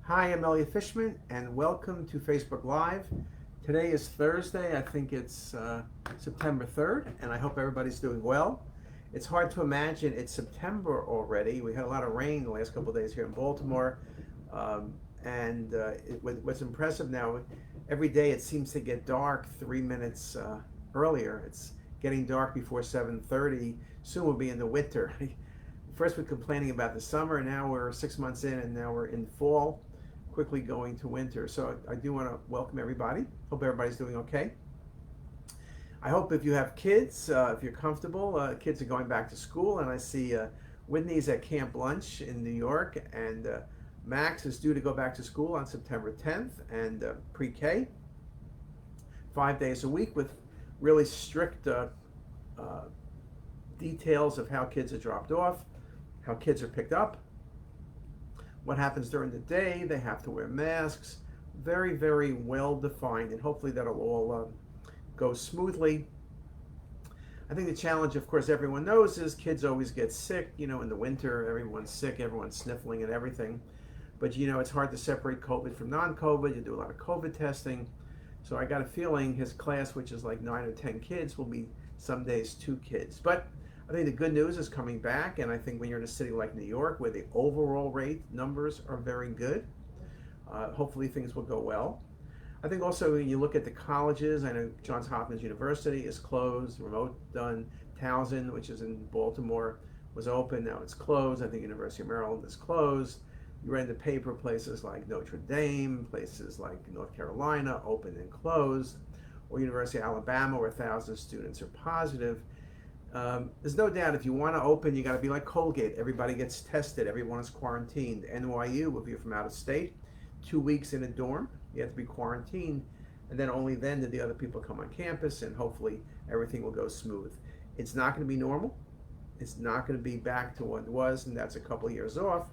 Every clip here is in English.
Hi, I'm Elliot Fishman, and welcome to Facebook Live. Today is Thursday. I think it's September 3rd, and I hope everybody's doing well. It's hard to imagine it's September already. We had a lot of rain the last couple of days here in Baltimore, what's impressive now, every day it seems to get dark 3 minutes earlier. It's getting dark before 7:30. Soon we'll be in the winter. First we're complaining about the summer, and now we're 6 months in, and now we're in fall, quickly going to winter. So I do want to welcome everybody. Hope everybody's doing okay. I hope if you have kids, if you're comfortable, kids are going back to school, and I see Whitney's at Camp Lunch in New York, and Max is due to go back to school on September 10th, and pre-K, 5 days a week with really strict details of how kids are dropped off, how kids are picked up, what happens during the day. They have to wear masks. Very, very well defined, and hopefully that'll all go smoothly. I think the challenge, of course, everyone knows is kids always get sick. In the winter, everyone's sick, everyone's sniffling and everything. But it's hard to separate COVID from non-COVID. You do a lot of COVID testing. So I got a feeling his class, which is like 9 or 10 kids, will be some days 2 kids. But I think the good news is coming back, and I think when you're in a city like New York, where the overall rate numbers are very good, hopefully things will go well. I think also when you look at the colleges, I know Johns Hopkins University is closed, remote done. Towson, which is in Baltimore, was open, now it's closed. I think University of Maryland is closed. You read in the paper, places like Notre Dame, places like North Carolina, open and closed, or University of Alabama, where 1,000 students are positive. There's no doubt if you want to open, you got to be like Colgate. Everybody gets tested. Everyone is quarantined. NYU, if you're from out of state, 2 weeks in a dorm, you have to be quarantined, and then only then do the other people come on campus, and hopefully everything will go smooth. It's not going to be normal. It's not going to be back to what it was, and that's a couple of years off.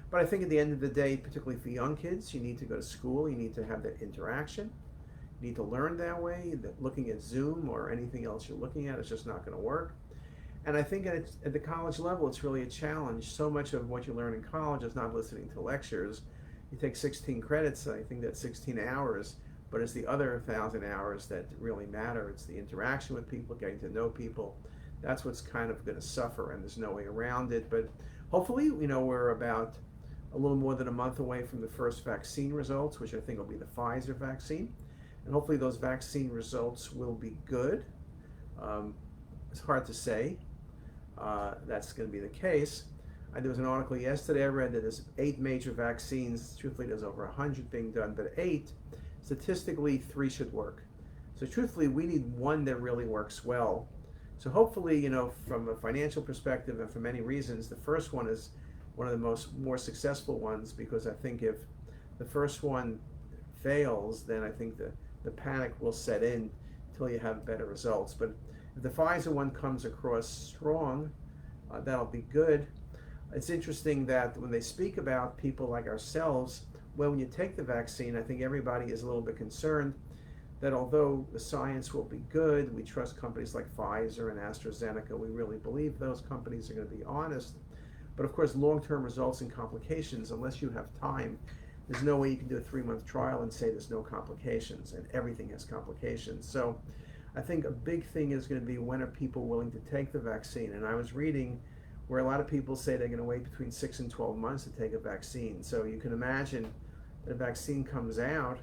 But I think at the end of the day, particularly for young kids, you need to go to school. You need to have that interaction. You need to learn that way. That looking at Zoom or anything else you're looking at is just not going to work. And I think at the college level, it's really a challenge. So much of what you learn in college is not listening to lectures. You take 16 credits, I think that's 16 hours, but it's the other 1,000 hours that really matter. It's the interaction with people, getting to know people. That's what's kind of going to suffer, and there's no way around it. But hopefully, we're about a little more than a month away from the first vaccine results, which I think will be the Pfizer vaccine. And hopefully those vaccine results will be good. It's hard to say. That's going to be the case. There was an article yesterday I read that there's 8 major vaccines. Truthfully, there's over 100 being done, but 8. Statistically, 3 should work. So truthfully, we need one that really works well. So hopefully, from a financial perspective and for many reasons, the first one is one of the more successful ones, because I think if the first one fails, then I think the panic will set in until you have better results. But if the Pfizer one comes across strong, that'll be good. It's interesting that when they speak about people like ourselves, when you take the vaccine, I think everybody is a little bit concerned that although the science will be good, we trust companies like Pfizer and AstraZeneca, we really believe those companies are going to be honest. But of course, long-term results and complications, unless you have time, there's no way you can do a 3-month trial and say there's no complications, and everything has complications. So I think a big thing is going to be, when are people willing to take the vaccine? And I was reading where a lot of people say they're going to wait between 6 and 12 months to take a vaccine. So you can imagine that a vaccine comes out,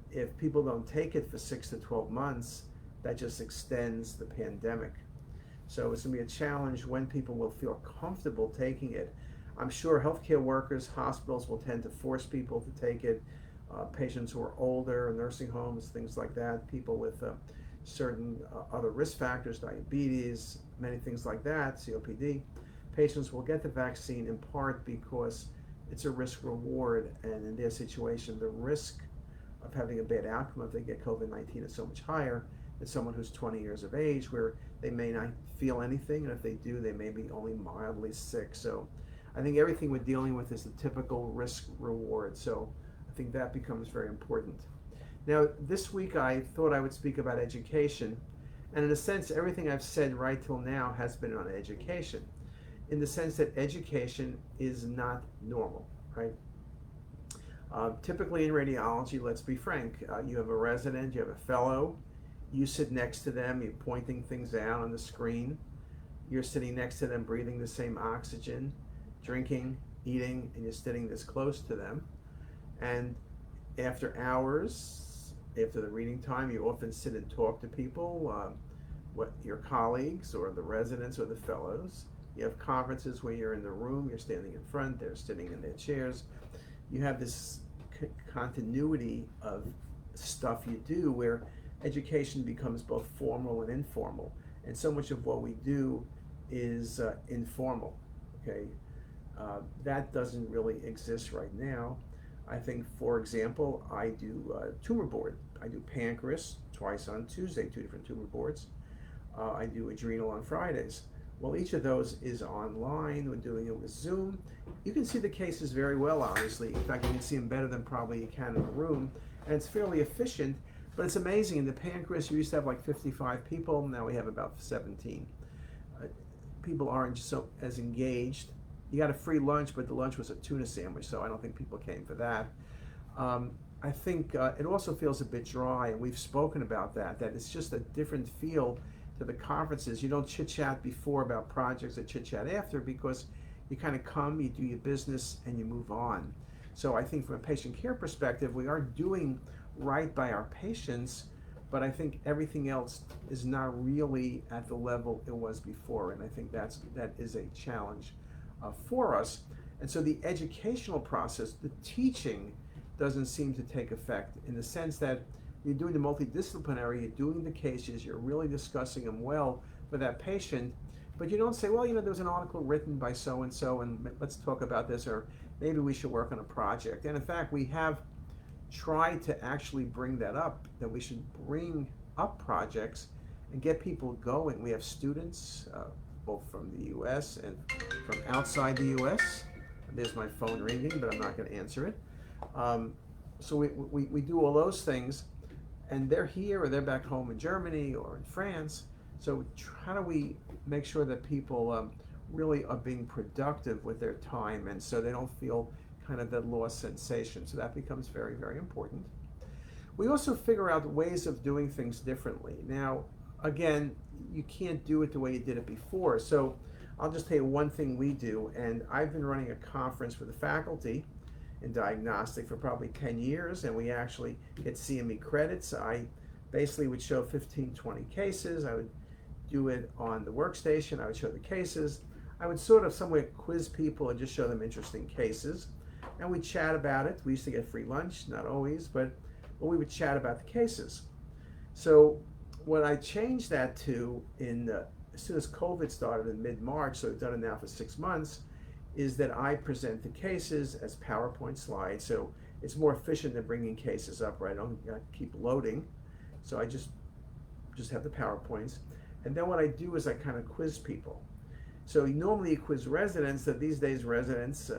if people don't take it for 6 to 12 months, that just extends the pandemic. So it's going to be a challenge when people will feel comfortable taking it. I'm sure healthcare workers, hospitals will tend to force people to take it. Patients who are older, nursing homes, things like that, people with certain other risk factors, diabetes, many things like that, COPD, patients will get the vaccine in part because it's a risk reward, and in their situation, the risk of having a bad outcome if they get COVID-19 is so much higher than someone who's 20 years of age, where they may not feel anything, and if they do, they may be only mildly sick. So I think everything we're dealing with is the typical risk reward. So I think that becomes very important. Now, this week I thought I would speak about education, and in a sense, everything I've said right till now has been on education, in the sense that education is not normal, right? Typically in radiology, let's be frank, you have a resident, you have a fellow, you sit next to them, you're pointing things out on the screen, you're sitting next to them breathing the same oxygen, drinking, eating, and you're sitting this close to them. And after hours, after the reading time, you often sit and talk to people, what your colleagues or the residents or the fellows. You have conferences where you're in the room, you're standing in front, they're sitting in their chairs. You have this continuity of stuff you do where education becomes both formal and informal. And so much of what we do is informal, okay? That doesn't really exist right now. I think, for example, I do tumor board. I do pancreas twice on Tuesday, 2 different tumor boards. I do adrenal on Fridays. Well, each of those is online. We're doing it with Zoom. You can see the cases very well, obviously. In fact, you can see them better than probably you can in a room. And it's fairly efficient, but it's amazing. In the pancreas, you used to have like 55 people. Now we have about 17. People aren't so as engaged. You got a free lunch, but the lunch was a tuna sandwich, so I don't think people came for that. I think it also feels a bit dry, and we've spoken about that it's just a different feel to the conferences. You don't chit-chat before about projects or chit-chat after, because you kind of come, you do your business, and you move on. So I think from a patient care perspective, we are doing right by our patients, but I think everything else is not really at the level it was before, and I think that is a challenge for us. And so the educational process, the teaching, doesn't seem to take effect in the sense that you're doing the multidisciplinary, you're doing the cases, you're really discussing them well for that patient, but you don't say, well, there was an article written by so-and-so, and let's talk about this, or maybe we should work on a project. And in fact, we have tried to actually bring that up, that we should bring up projects and get people going. We have students, both from the US and from outside the US. There's my phone ringing, but I'm not going to answer it. So we do all those things, and they're here or they're back home in Germany or in France. So how do we make sure that people really are being productive with their time, and so they don't feel kind of that lost sensation? So that becomes very, very important. We also figure out ways of doing things differently. Now, again, you can't do it the way you did it before. So I'll just tell you one thing we do, and I've been running a conference for the faculty in diagnostic for probably 10 years, and we actually get CME credits. I basically would show 15, 20 cases. I would do it on the workstation. I would show the cases. I would sort of somewhere quiz people and just show them interesting cases. And we'd chat about it. We used to get free lunch, not always, but we would chat about the cases. So what I changed that to as soon as COVID started in mid-March, so we've done it now for 6 months, is that I present the cases as PowerPoint slides. So it's more efficient than bringing cases up, right? I don't keep loading. So I just have the PowerPoints. And then what I do is I kind of quiz people. So normally you quiz residents, that these days residents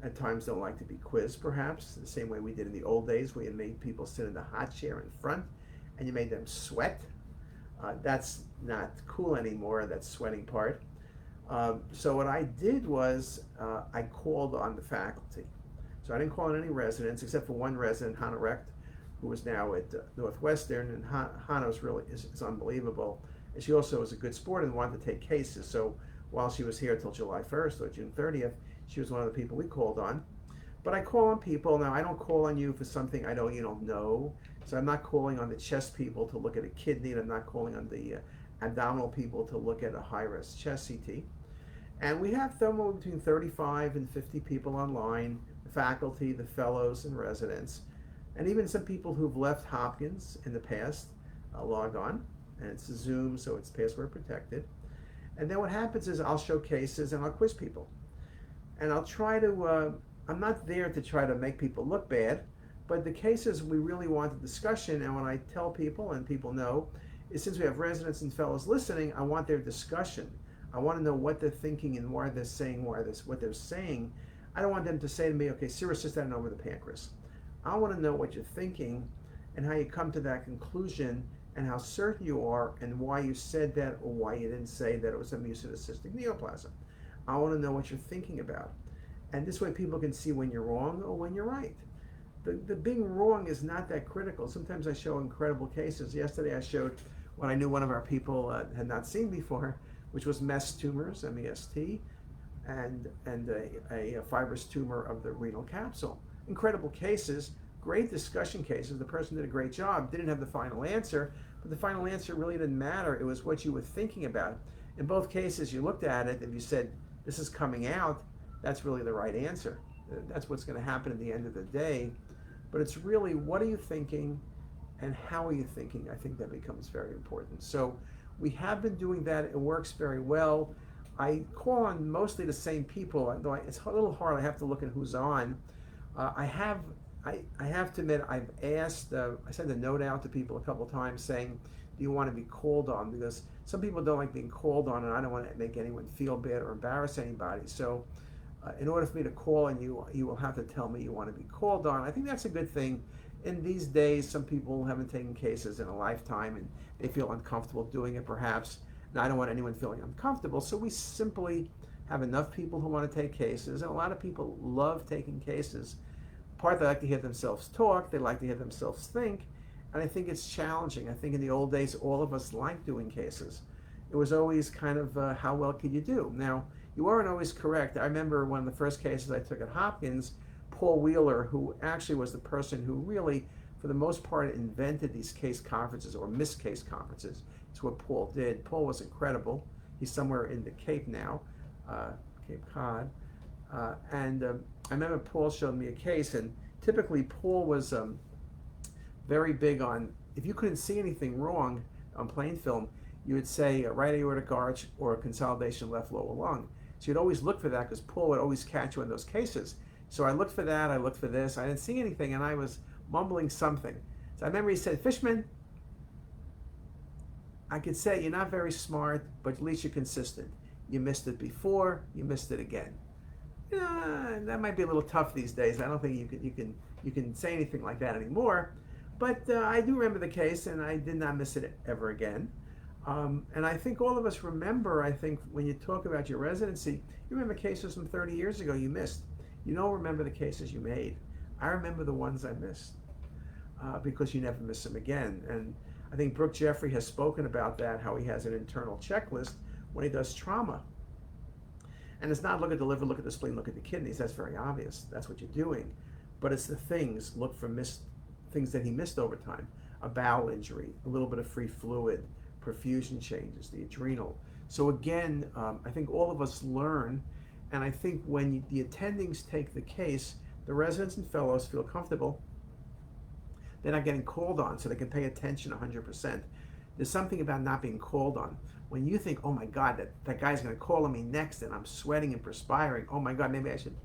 at times don't like to be quizzed, perhaps, the same way we did in the old days, where you made people sit in the hot chair in front and you made them sweat. That's not cool anymore, that sweating part. So what I did was I called on the faculty. So I didn't call on any residents, except for one resident, Hannah Recht, who is now at Northwestern, and Hannah's really is unbelievable. And she also was a good sport and wanted to take cases. So while she was here until July 1st or June 30th, she was one of the people we called on. But I call on people. Now, I don't call on you for something you don't know. So I'm not calling on the chest people to look at a kidney, and I'm not calling on the abdominal people to look at a high-res chest CT. And we have somewhere between 35 and 50 people online, the faculty, the fellows, and residents. And even some people who've left Hopkins in the past log on. And it's a Zoom, so it's password protected. And then what happens is I'll show cases and I'll quiz people. And I'll try to, I'm not there to try to make people look bad, but the cases we really want a discussion. And when I tell people, and people know, is since we have residents and fellows listening, I want their discussion. I want to know what they're thinking and why they're saying what they're saying. I don't want them to say to me, okay, serous cystadenoma over the pancreas. I want to know what you're thinking and how you come to that conclusion, and how certain you are, and why you said that, or why you didn't say that it was a mucinocystic neoplasm. I want to know what you're thinking about. And this way people can see when you're wrong or when you're right. the being wrong is not that critical. Sometimes I show incredible cases. Yesterday I showed what I knew one of our people had not seen before, which was MEST tumors, MEST, and a fibrous tumor of the renal capsule. Incredible cases, great discussion cases. The person did a great job, didn't have the final answer, but the final answer really didn't matter. It was what you were thinking about. In both cases, you looked at it and you said, this is coming out, that's really the right answer. That's what's going to happen at the end of the day. But it's really, what are you thinking and how are you thinking? I think that becomes very important. So we have been doing that. It works very well. I call on mostly the same people, though it's a little hard. I have to look at who's on. I have to admit, I've asked, I sent a note out to people a couple of times saying, do you want to be called on? Because some people don't like being called on, and I don't want to make anyone feel bad or embarrass anybody. So in order for me to call on you, you will have to tell me you want to be called on. I think that's a good thing. In these days, some people haven't taken cases in a lifetime, and they feel uncomfortable doing it perhaps. And I don't want anyone feeling uncomfortable, so we simply have enough people who want to take cases, and a lot of people love taking cases. Part, they like to hear themselves talk, they like to hear themselves think, and I think it's challenging. I think in the old days, all of us liked doing cases. It was always kind of how well could you do? Now, you weren't always correct. I remember one of the first cases I took at Hopkins, Paul Wheeler, who actually was the person who really, for the most part, invented these case conferences or missed case conferences. It's what Paul did. Paul was incredible. He's somewhere in the Cape now, Cape Cod. And I remember Paul showed me a case, and typically Paul was very big on, if you couldn't see anything wrong on plain film, you would say a right aortic arch or a consolidation left lower lung. So you'd always look for that because Paul would always catch you in those cases. So I looked for that, I looked for this, I didn't see anything, and I was mumbling something. So I remember he said, Fishman, I could say you're not very smart, but at least you're consistent. You missed it before, you missed it again. That might be a little tough these days. I don't think you can say anything like that anymore. But I do remember the case, and I did not miss it ever again. And I think all of us remember, I think when you talk about your residency, you remember cases from 30 years ago you missed. You don't remember the cases you made. I remember the ones I missed because you never miss them again. And I think Brooke Jeffrey has spoken about that, how he has an internal checklist when he does trauma. And it's not look at the liver, look at the spleen, look at the kidneys. That's very obvious. That's what you're doing. But it's the things, look for things that he missed over time. A bowel injury, a little bit of free fluid, perfusion changes, the adrenal. So again, I think all of us learn, and I think when the attendings take the case, the residents and fellows feel comfortable. They're not getting called on, so they can pay attention 100%. There's something about not being called on. When you think, oh my God, that guy's going to call on me next, and I'm sweating and perspiring, oh my God, maybe I should,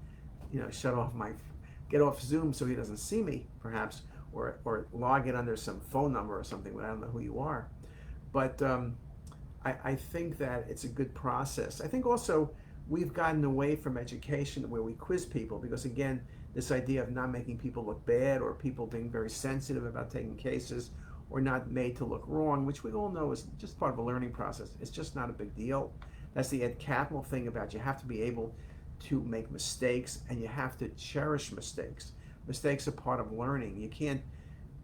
get off Zoom so he doesn't see me, perhaps, or log in under some phone number or something when I don't know who you are. But I think that it's a good process. I think also we've gotten away from education where we quiz people because, again, this idea of not making people look bad or people being very sensitive about taking cases or not made to look wrong, which we all know is just part of a learning process. It's just not a big deal. That's the Ed Catmull thing about you have to be able to make mistakes and you have to cherish mistakes. Mistakes are part of learning. You can't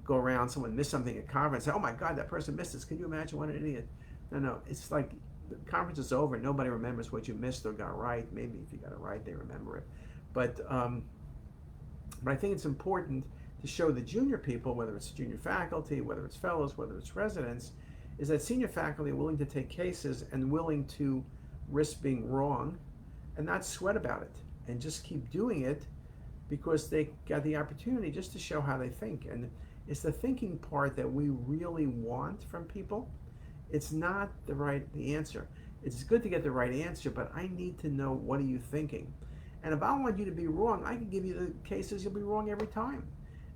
go around, someone missed something at conference, say, oh my God, that person missed this. Can you imagine what an idiot? No, it's like the conference is over. Nobody remembers what you missed or got right. Maybe if you got it right, they remember it. But I think it's important to show the junior people, whether it's junior faculty, whether it's fellows, whether it's residents, is that senior faculty are willing to take cases and willing to risk being wrong and not sweat about it and just keep doing it because they got the opportunity just to show how they think. And it's the thinking part that we really want from people. It's not the answer. It's good to get the right answer, but I need to know, what are you thinking? And if I want you to be wrong, I can give you the cases you'll be wrong every time.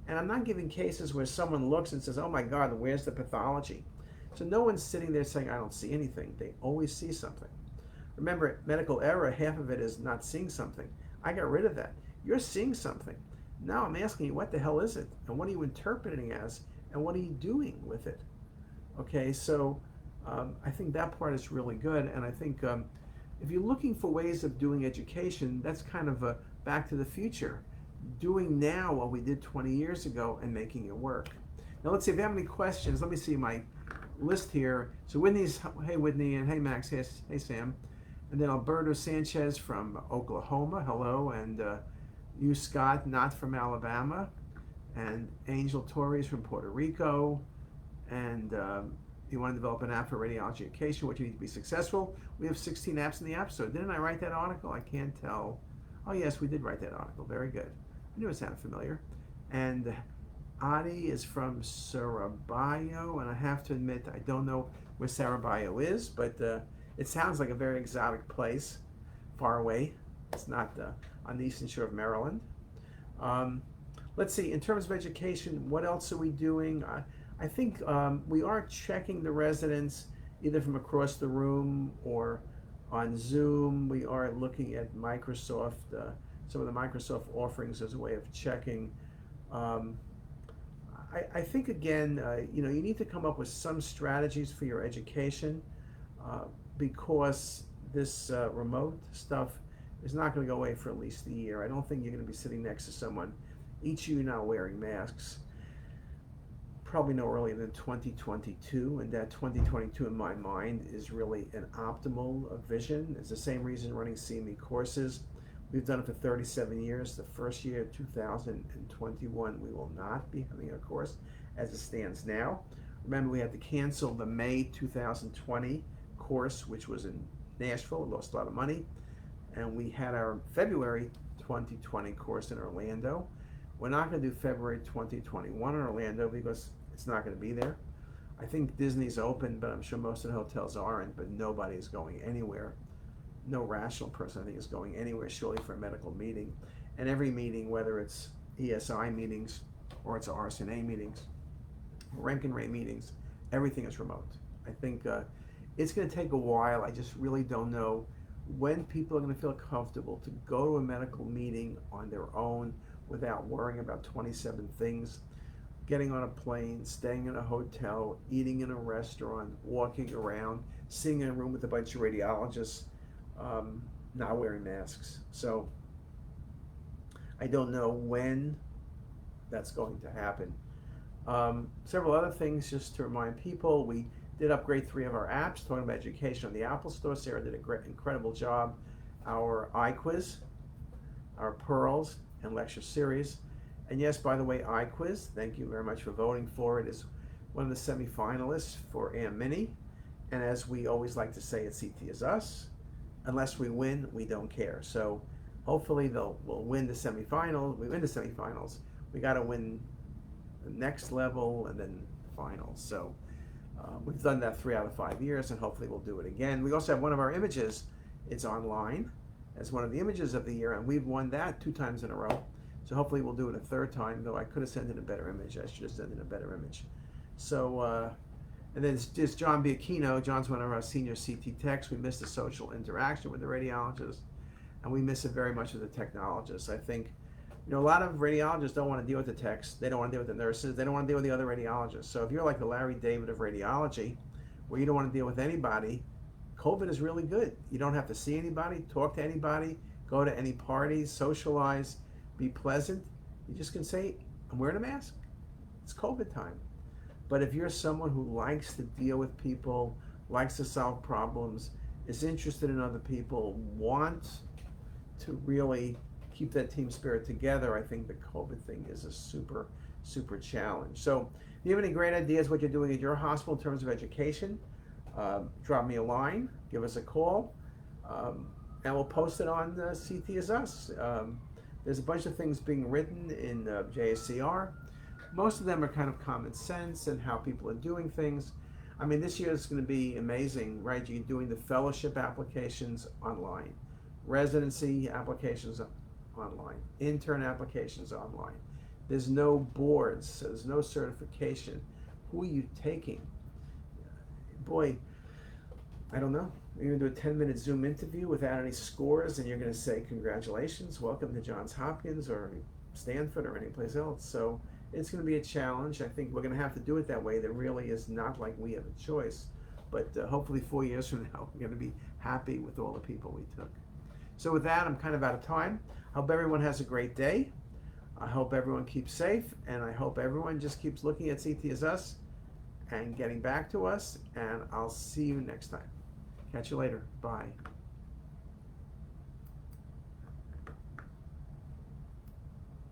And I'm not giving cases where someone looks and says, oh my God, where's the pathology? So no one's sitting there saying, I don't see anything. They always see something. Remember, medical error, half of it is not seeing something. I got rid of that. You're seeing something. Now I'm asking you, what the hell is it? And what are you interpreting as? And what are you doing with it? Okay, so I think that part is really good. And I think if you're looking for ways of doing education, that's kind of a back to the future. doing now what we did 20 years ago and making it work. Now let's see if you have any questions. Let me see my list here. So Whitney's, hey Whitney, and hey Max, hey Sam. And then Alberto Sanchez from Oklahoma, hello. And you Scott, not from Alabama. And Angel Torres from Puerto Rico. And you want to develop an app for radiology education, what you need to be successful. We have 16 apps in the App Store. Didn't I write that article? I can't tell. Oh yes, we did write that article. Very good. I knew it sounded familiar. And Adi is from Sarabayo, and I have to admit I don't know where Sarabayo is, but it sounds like a very exotic place, far away. It's not on the eastern shore of Maryland. Let's see, in terms of education, what else are we doing? I think we are checking the residents either from across the room or on Zoom. We are looking at Microsoft, some of the Microsoft offerings as a way of checking. I think again, you need to come up with some strategies for your education because this remote stuff is not going to go away for at least a year. I don't think you're going to be sitting next to someone, each of you now wearing masks, probably no earlier than 2022, and that 2022 in my mind is really an optimal vision. It's the same reason running CME courses. We've done it for 37 years. The first year, 2021, we will not be having a course as it stands now. Remember, we had to cancel the May 2020 course, which was in Nashville. We lost a lot of money. And we had our February 2020 course in Orlando. We're not going to do February 2021 in Orlando because it's not going to be there. I think Disney's open, but I'm sure most of the hotels aren't, but nobody's going anywhere. No rational person, I think, is going anywhere, surely for a medical meeting. And every meeting, whether it's ESI meetings or it's RSNA meetings, Rankin Ray meetings, everything is remote. I think it's going to take a while. I just really don't know when people are going to feel comfortable to go to a medical meeting on their own without worrying about 27 things, getting on a plane, staying in a hotel, eating in a restaurant, walking around, sitting in a room with a bunch of radiologists, not wearing masks. So I don't know when that's going to happen. Several other things just to remind people. We did upgrade 3 of our apps, talking about education on the Apple Store. Sarah did an incredible job. Our iQuiz, our Pearls, and lecture series. And yes, by the way, iQuiz, thank you very much for voting for it, is one of the semi-finalists for AM Mini. And as we always like to say at CTisus, unless we win, we don't care. So hopefully we'll win the semifinals. We win the semifinals. We got to win the next level and then finals. So we've done that 3 out of 5 years, and hopefully we'll do it again. We also have one of our images. It's online as one of the images of the year, and we've won that 2 times in a row. So hopefully we'll do it a 3rd time, though I could have sent in a better image. I should have sent in a better image. So, and then it's just John Biacchino. John's one of our senior CT techs. We miss the social interaction with the radiologists, and we miss it very much with the technologists. I think, a lot of radiologists don't want to deal with the techs. They don't want to deal with the nurses. They don't want to deal with the other radiologists. So if you're like the Larry David of radiology, where you don't want to deal with anybody, COVID is really good. You don't have to see anybody, talk to anybody, go to any parties, socialize, be pleasant. You just can say, I'm wearing a mask. It's COVID time. But if you're someone who likes to deal with people, likes to solve problems, is interested in other people, wants to really keep that team spirit together, I think the COVID thing is a super, super challenge. So if you have any great ideas what you're doing at your hospital in terms of education, drop me a line, give us a call, and we'll post it on CTisus. There's a bunch of things being written in JSCR. Most of them are kind of common sense and how people are doing things. I mean, this year is going to be amazing, right? You're doing the fellowship applications online, residency applications online, intern applications online. There's no boards, so there's no certification. Who are you taking? Boy, I don't know. You're going to do a 10-minute Zoom interview without any scores, and you're going to say, congratulations, welcome to Johns Hopkins or Stanford or anyplace else. So it's going to be a challenge. I think we're going to have to do it that way. There really is not like we have a choice. But hopefully 4 years from now, we're going to be happy with all the people we took. So with that, I'm kind of out of time. Hope everyone has a great day. I hope everyone keeps safe, and I hope everyone just keeps looking at CTisus and getting back to us, and I'll see you next time. Catch you later. Bye.